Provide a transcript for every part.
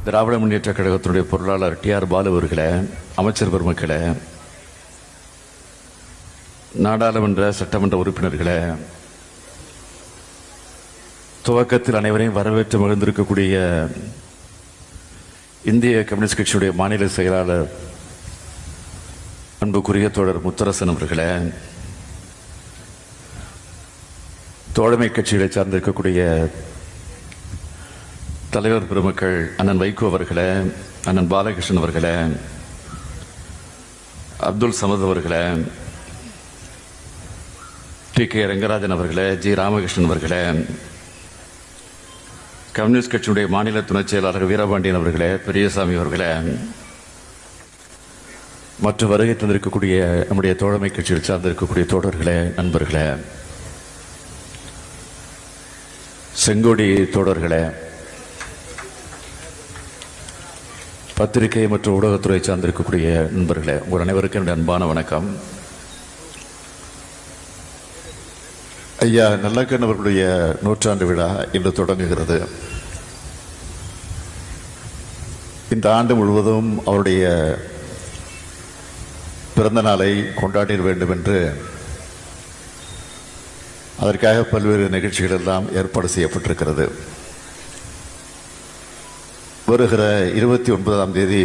திராவிட முன்னேற்ற கழகத்தினுடைய பொருளாளர் டி.ஆர். பாலு அவர்களே, அமைச்சர் பெருமக்களே, நாடாளுமன்ற சட்டமன்ற உறுப்பினர்களே, துவக்கத்தில் அனைவரையும் வரவேற்று மகிழ்ந்திருக்கக்கூடிய இந்திய கம்யூனிஸ்ட் கட்சியுடைய மாநில செயலாளர் அன்புக்குரிய தோழர் முத்தரசன் அவர்களே, தோழமை கட்சிகளை சார்ந்திருக்கக்கூடிய தலைவர் பெருமக்கள் அண்ணன் வைகோ அவர்களே, அண்ணன் பாலகிருஷ்ணன் அவர்களே, அப்துல் சமத் அவர்களே, டி.கே. ரங்கராஜன் அவர்களே, ஜி. ராமகிருஷ்ணன் அவர்களே, கம்யூனிஸ்ட் கட்சியுடைய மாநில துணைச் செயலாளர் வீரபாண்டியன் அவர்களே, பெரியசாமி அவர்களே, மற்றும் வருகை தந்திருக்கக்கூடிய நம்முடைய தோழமை கட்சியில் சார்ந்திருக்கக்கூடிய தோழர்களே, நண்பர்களே, செங்கோடி தோழர்களே, பத்திரிகை மற்றும் ஊடகத்துறை சார்ந்திருக்கக்கூடிய நண்பர்களே, உங்கள் அனைவருக்கும் என்னுடைய அன்பான வணக்கம். ஐயா நல்லக்கண் அவர்களுடைய நூற்றாண்டு விழா இன்று தொடங்குகிறது. இந்த ஆண்டு முழுவதும் அவருடைய பிறந்த நாளை கொண்டாடிட வேண்டும் என்று அதற்காக பல்வேறு நிகழ்ச்சிகள் எல்லாம் ஏற்பாடு செய்யப்பட்டிருக்கிறது. வருகிற 29ஆம் தேதி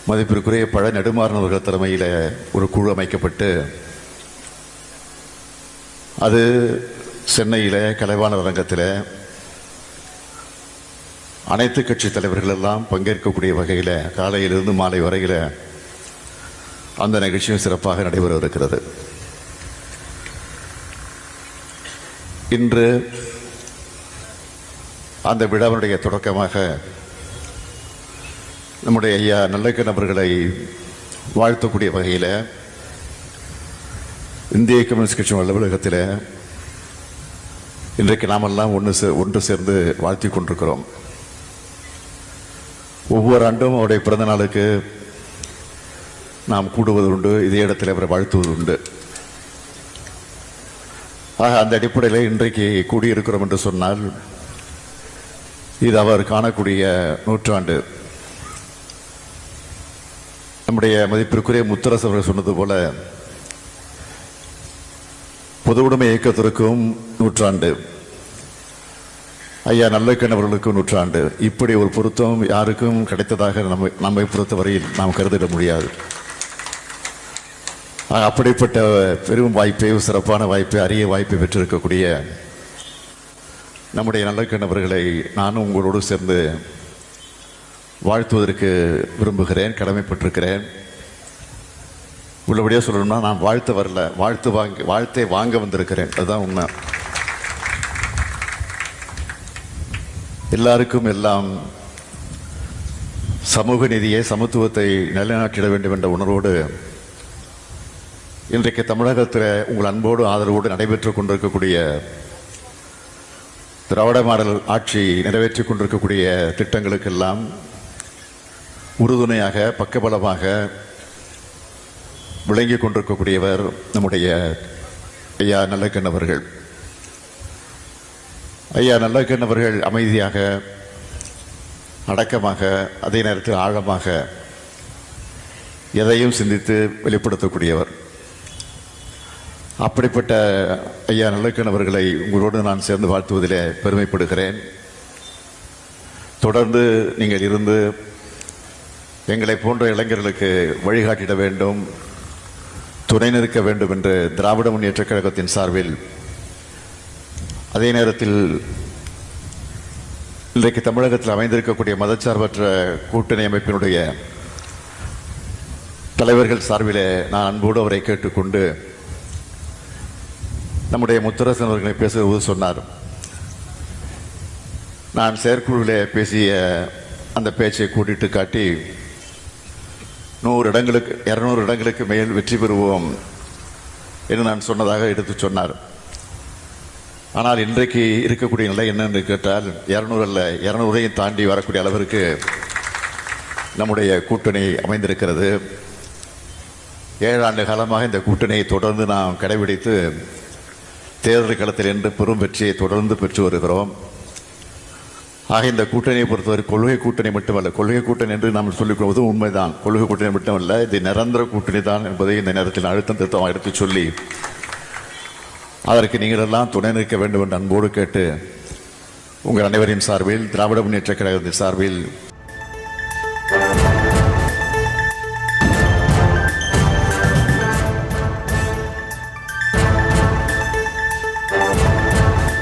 மதிப்பிற்குரிய பழ நெடுமாறன் அவர்கள் தலைமையில் ஒரு குழு அமைக்கப்பட்டு அது சென்னையில் கலைவாணர் அரங்கத்தில் அனைத்து கட்சி தலைவர்கள் எல்லாம் பங்கேற்கக்கூடிய வகையில் காலையிலிருந்து மாலை வரையில் அந்த நிகழ்ச்சியும் சிறப்பாக நடைபெறவிருக்கிறது. இன்று அந்த விழாவினுடைய தொடக்கமாக நம்முடைய ஐயா நல்லக்கண் அவர்களை வாழ்த்தக்கூடிய வகையில் இந்திய கம்யூனிஸ்ட் கட்சி அலுவலகத்தில் இன்றைக்கு நாமெல்லாம் ஒன்று சேர்ந்து வாழ்த்தி கொண்டிருக்கிறோம். ஒவ்வொரு ஆண்டும் அவருடைய பிறந்த நாளுக்கு நாம் கூடுவது உண்டு, இதே இடத்தில் அவரை வாழ்த்துவது உண்டு. ஆக அந்த அடிப்படையில் இன்றைக்கு கூடியிருக்கிறோம் என்று சொன்னால் இது அவர் காணக்கூடிய நூற்றாண்டு. நம்முடைய மதிப்பிற்குரிய முத்தரசு அவர்கள் சொன்னது போல பொது உடைமை இயக்கத்திற்கும் நூற்றாண்டு, ஐயா நல்லக்கண் அவர்களுக்கும் நூற்றாண்டு. இப்படி ஒரு பொருத்தம் யாருக்கும் கிடைத்ததாக நம்மை பொறுத்தவரையில் நாம் கருதிட முடியாது. அப்படிப்பட்ட பெரும் வாய்ப்பை, சிறப்பான வாய்ப்பை, அரிய வாய்ப்பை பெற்றிருக்கக்கூடிய நம்முடைய நல்லக்கண் அவர்களை நானும் உங்களோடு சேர்ந்து வாழ்த்துவதற்கு விரும்புகிறேன், கடமைப்பட்டிருக்கிறேன். உள்ளபடியாக சொல்லணும்னா நான் வாழ்த்து வரல, வாழ்த்தை வாங்க வந்திருக்கிறேன். அதுதான் உண்மை. எல்லாருக்கும் எல்லாம் சமூக நீதியை, சமத்துவத்தை நிலைநாட்டிட வேண்டும் என்ற உணர்வோடு இன்றைக்கு தமிழகத்தில் உங்கள் அன்போடு ஆதரவோடு நடைபெற்றுக் கொண்டிருக்கக்கூடிய திராவிட மாடல் ஆட்சி நிறைவேற்றிக் கொண்டிருக்கக்கூடிய திட்டங்களுக்கெல்லாம் உறுதுணையாக, பக்கபலமாக விளங்கிக் கொண்டிருக்கக்கூடியவர் நம்முடைய ஐயா நல்லக்கண் அவர்கள். ஐயா நல்லக்கண் அவர்கள் அமைதியாக, அடக்கமாக, அதே நேரத்தில் ஆழமாக எதையும் சிந்தித்து வெளிப்படுத்தக்கூடியவர். அப்படிப்பட்ட ஐயா நல்லக்கண் அவர்களை உங்களோடு நான் சேர்ந்து வாழ்த்துவதிலே பெருமைப்படுகிறேன். தொடர்ந்து நீங்கள் இருந்து எங்களை போன்ற இளைஞர்களுக்கு வழிகாட்டிட வேண்டும், துணை நிற்க வேண்டும் என்று திராவிட முன்னேற்ற கழகத்தின் சார்பில், அதே நேரத்தில் இன்றைக்கு தமிழகத்தில் அமைந்திருக்கக்கூடிய மதச்சார்பற்ற கூட்டணி அமைப்பினுடைய தலைவர்கள் சார்பிலே நான் அன்போடு அவரை கேட்டுக்கொண்டு, நம்முடைய முத்தரசன் அவர்களை பேசுவது சொன்னார். நான் செயற்குழுவிலே பேசிய அந்த பேச்சை கூட்டிட்டு காட்டி 200 இடங்களுக்கு மேல் வெற்றி பெறுவோம் என்று நான் சொன்னதாக எடுத்து சொன்னார். ஆனால் இன்றைக்கு இருக்கக்கூடிய நிலை என்னென்று கேட்டால் 200 அல்ல, 200ஐயும் தாண்டி வரக்கூடிய அளவிற்கு நம்முடைய கூட்டணி அமைந்திருக்கிறது. 7 ஆண்டு காலமாக இந்த கூட்டணியை தொடர்ந்து நாம் கடைபிடித்து தேர்தல் களத்தில் என்று பெரும் வெற்றியை தொடர்ந்து பெற்று வருகிறோம். ஆக இந்த கூட்டணியை பொறுத்தவரை கொள்கை கூட்டணி மட்டுமல்ல, கொள்கை கூட்டணி என்று நாம் சொல்லிக் கொள்வது உண்மைதான். கொள்கை கூட்டணி மட்டுமல்ல, இது நிரந்தர கூட்டணி தான் என்பதை இந்த நேரத்தில் அழுத்தம் திருத்தமாக எடுத்துச் சொல்லி அதற்கு நீங்கள் எல்லாம் துணை நிற்க வேண்டும் என்று அன்போடு கேட்டு உங்கள் அனைவரின் சார்பில், திராவிட முன்னேற்ற கழகத்தின் சார்பில்